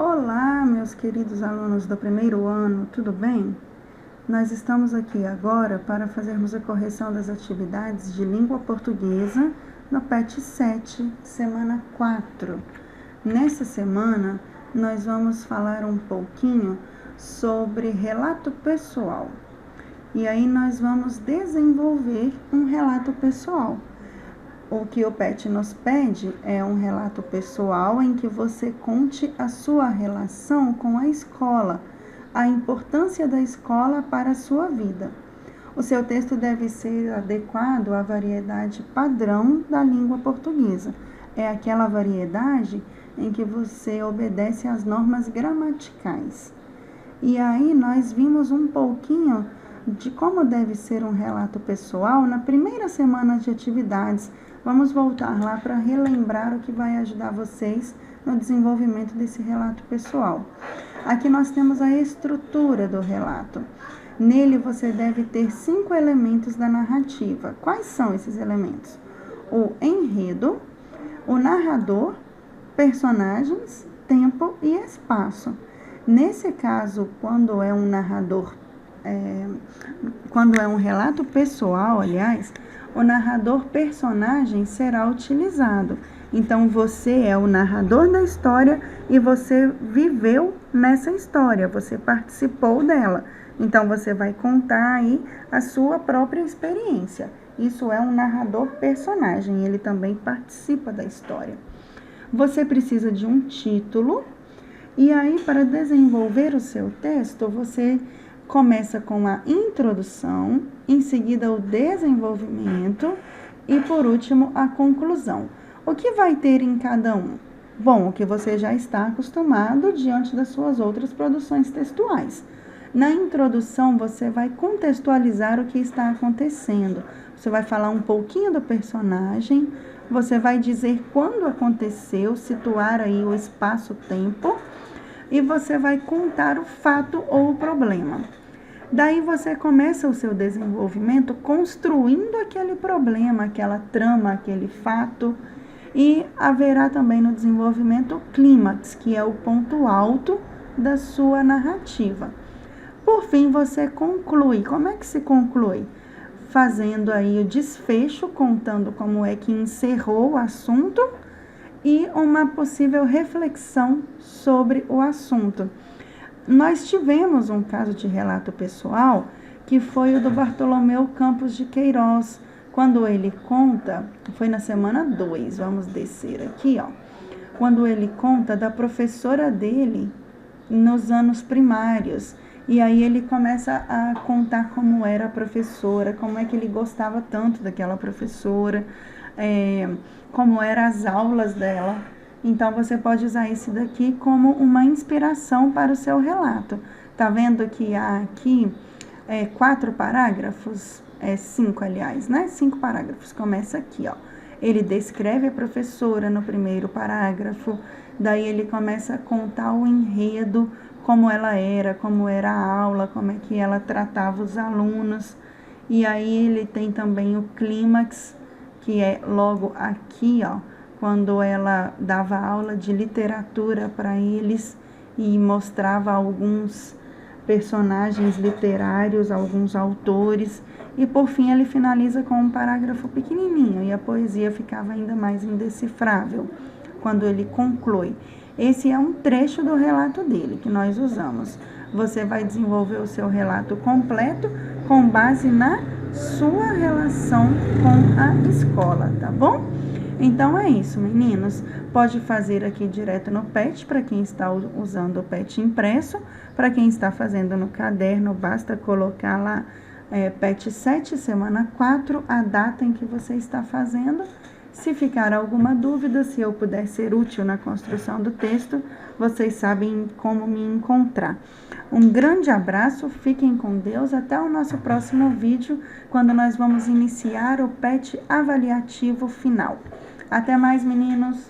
Olá, meus queridos alunos do primeiro ano, tudo bem? Nós estamos aqui agora para fazermos a correção das atividades de língua portuguesa no PET 7, semana 4. Nessa semana, nós vamos falar um pouquinho sobre relato pessoal. E aí nós vamos desenvolver um relato pessoal. O que o PET nos pede é um relato pessoal em que você conte a sua relação com a escola, a importância da escola para a sua vida. O seu texto deve ser adequado à variedade padrão da língua portuguesa. É aquela variedade em que você obedece às normas gramaticais. E aí nós vimos um pouquinho de como deve ser um relato pessoal na primeira semana de atividades. Vamos voltar lá para relembrar o que vai ajudar vocês no desenvolvimento desse relato pessoal. Aqui nós temos a estrutura do relato. Nele você deve ter 5 elementos da narrativa. Quais são esses elementos? O enredo, o narrador, personagens, tempo e espaço. Nesse caso, quando é um narrador, quando é um relato pessoal, aliás, o narrador personagem será utilizado. Então, você é o narrador da história e você viveu nessa história, você participou dela. Então, você vai contar aí a sua própria experiência. Isso é um narrador personagem, ele também participa da história. Você precisa de um título e aí, para desenvolver o seu texto, você começa com a introdução, em seguida o desenvolvimento e, por último, a conclusão. O que vai ter em cada um? Bom, o que você já está acostumado diante das suas outras produções textuais. Na introdução, você vai contextualizar o que está acontecendo. Você vai falar um pouquinho do personagem, você vai dizer quando aconteceu, situar aí o espaço-tempo e você vai contar o fato ou o problema. Daí você começa o seu desenvolvimento construindo aquele problema, aquela trama, aquele fato, e haverá também no desenvolvimento o clímax, que é o ponto alto da sua narrativa. Por fim, você conclui. Como é que se conclui? Fazendo aí o desfecho, contando como é que encerrou o assunto e uma possível reflexão sobre o assunto. Nós tivemos um caso de relato pessoal que foi o do Bartolomeu Campos de Queiroz, quando ele conta, foi na semana 2, vamos descer aqui, ó. Quando ele conta da professora dele nos anos primários. E aí ele começa a contar como era a professora, como é que ele gostava tanto daquela professora, como eram as aulas dela. Então, você pode usar esse daqui como uma inspiração para o seu relato. Tá vendo que há aqui 4 parágrafos? 5, aliás, né? 5 parágrafos. Começa aqui, ó. Ele descreve a professora no primeiro parágrafo, daí ele começa a contar o enredo, como ela era, como era a aula, como é que ela tratava os alunos. E aí ele tem também o clímax, que é logo aqui, ó, quando ela dava aula de literatura para eles e mostrava alguns personagens literários, alguns autores. E por fim ele finaliza com um parágrafo pequenininho e a poesia ficava ainda mais indecifrável quando ele conclui. Esse é um trecho do relato dele que nós usamos. Você vai desenvolver o seu relato completo com base na sua relação com a escola, tá bom? Então é isso, meninos. Pode fazer aqui direto no PET, para quem está usando o PET impresso. Para quem está fazendo no caderno, basta colocar lá PET 7, semana 4, a data em que você está fazendo. Se ficar alguma dúvida, se eu puder ser útil na construção do texto, vocês sabem como me encontrar. Um grande abraço, fiquem com Deus, até o nosso próximo vídeo, quando nós vamos iniciar o PET avaliativo final. Até mais, meninos!